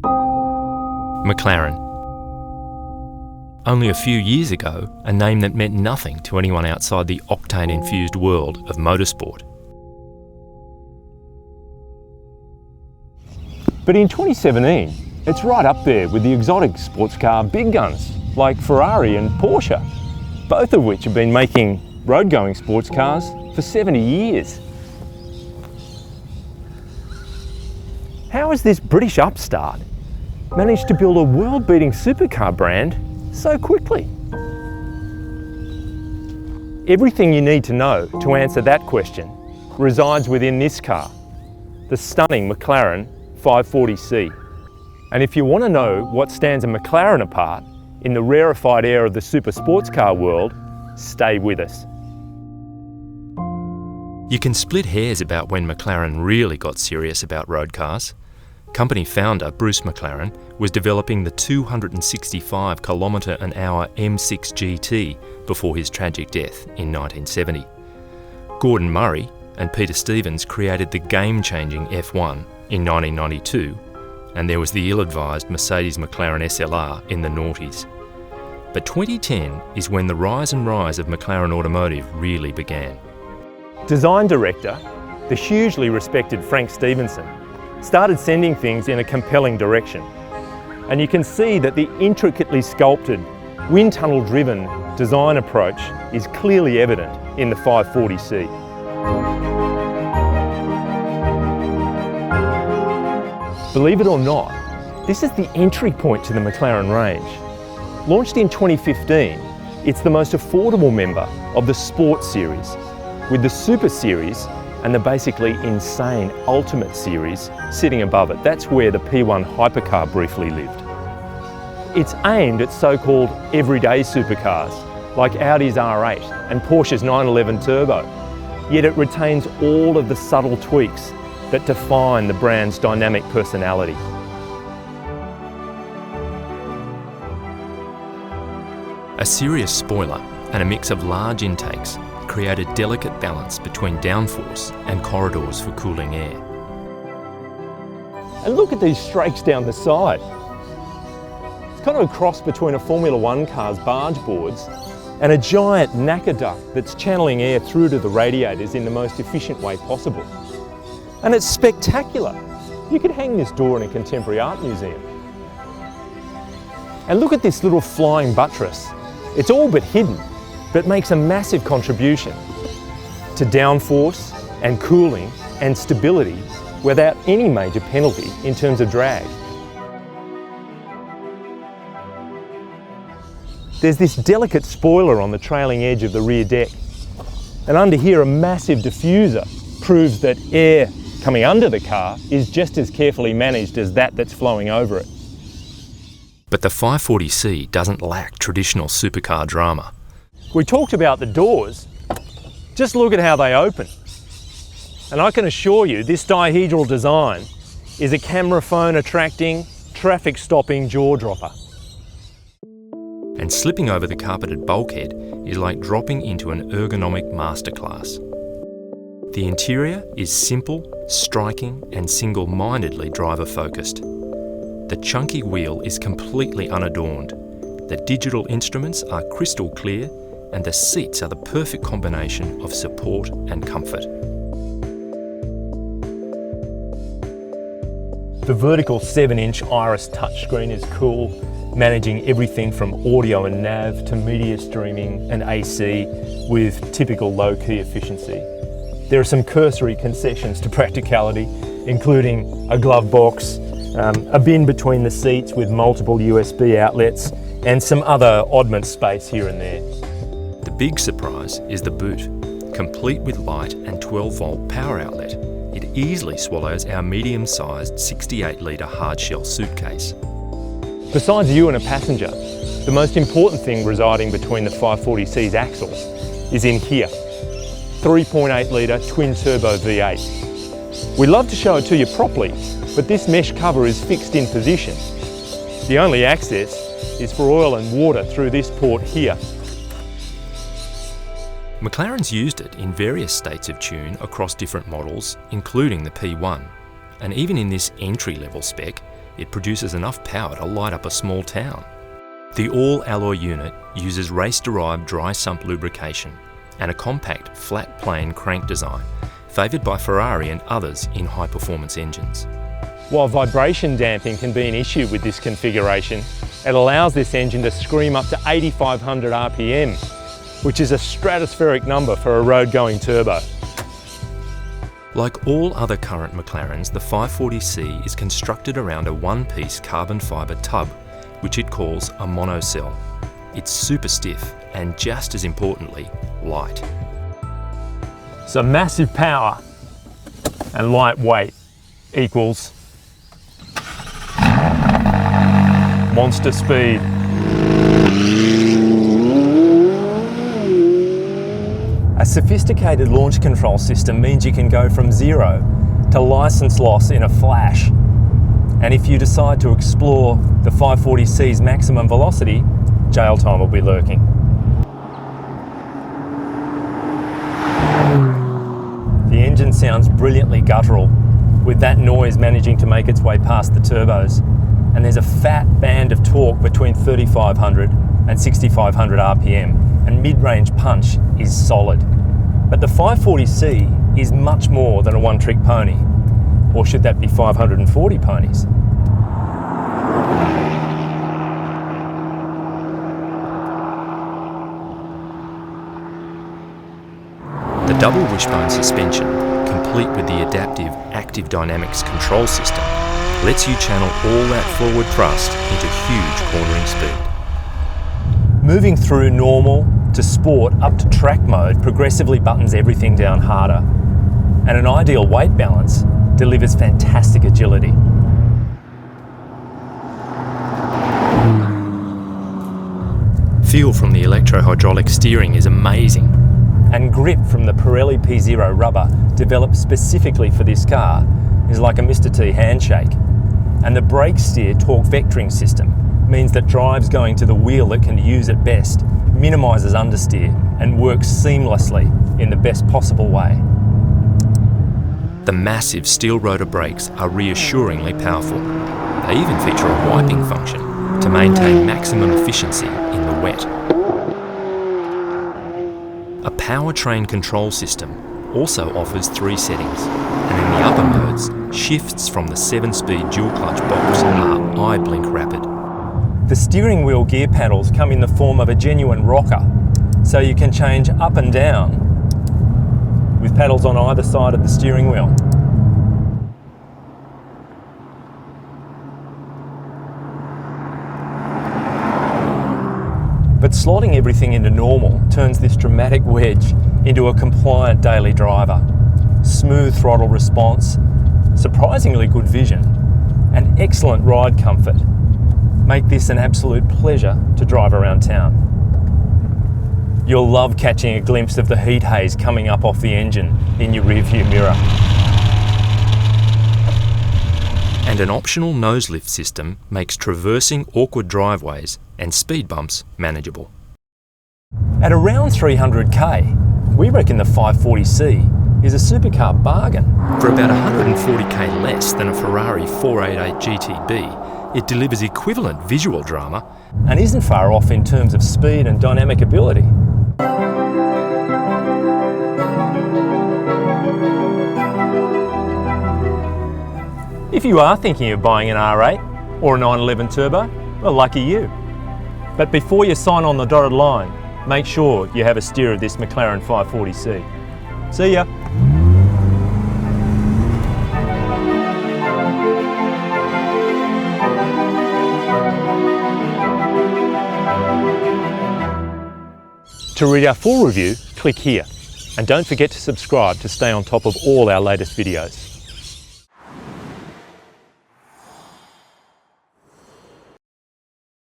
McLaren. Only a few years ago, a name that meant nothing to anyone outside the octane-infused world of motorsport. But in 2017, it's right up there with the exotic sports car big guns like Ferrari and Porsche, both of which have been making road-going sports cars for 70 years. How has this British upstart managed to build a world-beating supercar brand so quickly? Everything you need to know to answer that question resides within this car, the stunning McLaren 540C. And if you want to know what stands a McLaren apart in the rarefied air of the super sports car world, stay with us. You can split hairs about when McLaren really got serious about road cars. Company founder Bruce McLaren was developing the 265 km/h M6 GT before his tragic death in 1970. Gordon Murray and Peter Stevens created the game-changing F1 in 1992, and there was the ill-advised Mercedes McLaren SLR in the noughties. But 2010 is when the rise and rise of McLaren Automotive really began. Design director, the hugely respected Frank Stevenson, started sending things in a compelling direction. And you can see that the intricately sculpted, wind tunnel driven design approach is clearly evident in the 540C. Believe it or not, this is the entry point to the McLaren range. Launched in 2015, it's the most affordable member of the Sport Series, with the Super Series and the basically insane Ultimate Series sitting above it. That's where the P1 hypercar briefly lived. It's aimed at so-called everyday supercars, like Audi's R8 and Porsche's 911 Turbo, yet it retains all of the subtle tweaks that define the brand's dynamic personality. A serious spoiler and a mix of large intakes create a delicate balance between downforce and corridors for cooling air. And look at these strakes down the side. It's kind of a cross between a Formula One car's barge boards and a giant knacker duct that's channeling air through to the radiators in the most efficient way possible. And it's spectacular. You could hang this door in a contemporary art museum. And look at this little flying buttress. It's all but hidden, but makes a massive contribution to downforce and cooling and stability without any major penalty in terms of drag. There's this delicate spoiler on the trailing edge of the rear deck, and under here a massive diffuser proves that air coming under the car is just as carefully managed as that that's flowing over it. But the 540C doesn't lack traditional supercar drama. We talked about the doors. Just look at how they open. And I can assure you this dihedral design is a camera phone attracting, traffic stopping jaw dropper. And slipping over the carpeted bulkhead is like dropping into an ergonomic masterclass. The interior is simple, striking and single-mindedly driver-focused. The chunky wheel is completely unadorned. The digital instruments are crystal clear and the seats are the perfect combination of support and comfort. The vertical 7-inch iris touchscreen is cool, managing everything from audio and nav to media streaming and AC with typical low-key efficiency. There are some cursory concessions to practicality, including a glove box, a bin between the seats with multiple USB outlets, and some other oddment space here and there. The big surprise is the boot. Complete with light and 12-volt power outlet, it easily swallows our medium-sized 68-litre hardshell suitcase. Besides you and a passenger, the most important thing residing between the 540C's axles is in here. 3.8-litre twin-turbo V8. We'd love to show it to you properly, but this mesh cover is fixed in position. The only access is for oil and water through this port here. McLaren's used it in various states of tune across different models, including the P1. And even in this entry-level spec, it produces enough power to light up a small town. The all-alloy unit uses race-derived dry sump lubrication and a compact, flat-plane crank design, favoured by Ferrari and others in high-performance engines. While vibration damping can be an issue with this configuration, it allows this engine to scream up to 8,500 RPM, which is a stratospheric number for a road-going turbo. Like all other current McLarens, the 540C is constructed around a one-piece carbon fibre tub, which it calls a monocell. It's super stiff and, just as importantly, light. So massive power and lightweight equals monster speed. A sophisticated launch control system means you can go from 0 to license loss in a flash. And if you decide to explore the 540C's maximum velocity, jail time will be lurking. The engine sounds brilliantly guttural, with that noise managing to make its way past the turbos. And there's a fat band of torque between 3,500 and 6,500 RPM, and mid-range punch is solid. But the 540C is much more than a one-trick pony. Or should that be 540 ponies? The double wishbone suspension, complete with the adaptive active dynamics control system, lets you channel all that forward thrust into huge cornering speed. Moving through normal to sport up to track mode progressively buttons everything down harder, and an ideal weight balance delivers fantastic agility. Feel from the electro-hydraulic steering is amazing. And grip from the Pirelli P0 rubber, developed specifically for this car, is like a Mr. T handshake. And the brake steer torque vectoring system means that drives going to the wheel that can use it best minimises understeer and works seamlessly in the best possible way. The massive steel rotor brakes are reassuringly powerful. They even feature a wiping function to maintain maximum efficiency in the wet. A powertrain control system also offers 3 settings, and in the upper modes, shifts from the 7-speed dual-clutch box are eye-blink rapid. The steering wheel gear paddles come in the form of a genuine rocker, so you can change up and down with paddles on either side of the steering wheel. But slotting everything into normal turns this dramatic wedge into a compliant daily driver. Smooth throttle response, surprisingly good vision, and excellent ride comfort make this an absolute pleasure to drive around town. You'll love catching a glimpse of the heat haze coming up off the engine in your rearview mirror. And an optional nose lift system makes traversing awkward driveways and speed bumps manageable. At around 300k, we reckon the 540C is a supercar bargain. For about 140k less than a Ferrari 488 GTB, it delivers equivalent visual drama and isn't far off in terms of speed and dynamic ability. If you are thinking of buying an R8 or a 911 Turbo, well, lucky you. But before you sign on the dotted line, make sure you have a steer of this McLaren 540C. See ya. To read our full review, click here. And don't forget to subscribe to stay on top of all our latest videos.